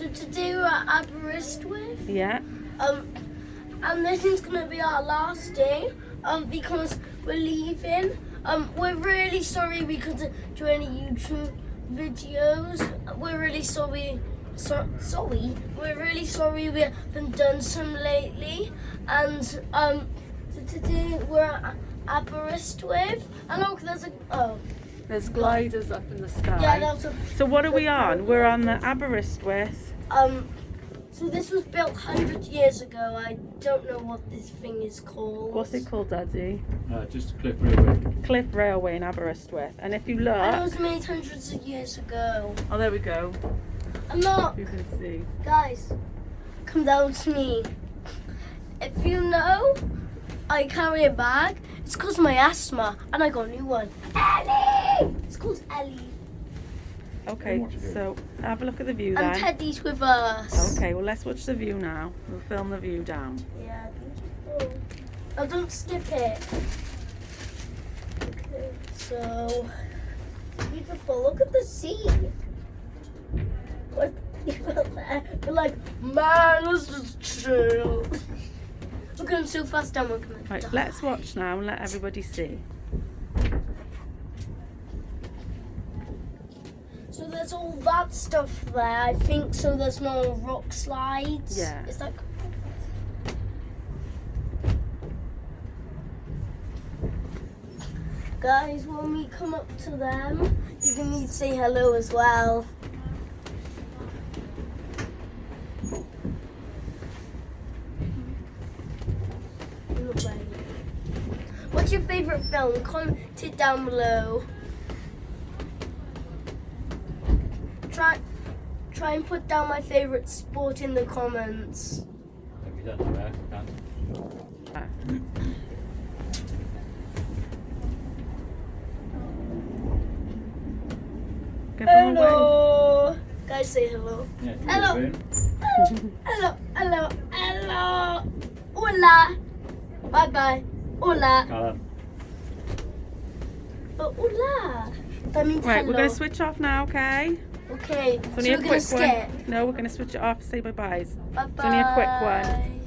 So today we're at Aberystwyth. Yeah. And this is gonna be our last day. Because we're leaving. We're really sorry we couldn't do any YouTube videos. We're really sorry. Sorry. We're really sorry we haven't done some lately. And so today we're at Aberystwyth. And look, There's gliders up in the sky. yeah, that's a. So what are we on? We're on the Aberystwyth. So this was built 100 years ago. I don't know what this thing is called. What's it called, Daddy? Just Cliff Railway. Cliff Railway in Aberystwyth. And if you look, And it was made hundreds of years ago. oh, there we go. I'm not. You can see. Guys, come down to me. If you know I carry a bag, it's because of my asthma, and I got a new one. Ellie! It's called Ellie. Okay, so have a look at the view And then. Teddy's with us. Okay, well let's watch the view now. We'll film the view down. Yeah, beautiful. Oh, don't skip it. Okay, so beautiful. Look at the sea. What people there? They're like, man, this is true. We're going so fast down, we're gonna Right, die. let's watch now and let everybody see. So there's all that stuff there, I think, so there's no rock slides. Yeah. Is that correct? Guys, when we come up to them, you can need to say hello as well. Look like it. What's your favourite film? Comment it down below. Try and put down my favourite sport in the comments. Have you done that? Give them away. Hello. Guys, say hello. Yeah, Hello. Hello. Hello. Hello. Hello. Hola. Bye bye. Hola. Callum. Oh, hola. That means Right, hello. we're going to switch off now, okay? Okay. It's So only we're a gonna quick skip. one. No, we're going to switch it off. Say bye-byes. Bye bye. It's only a quick one.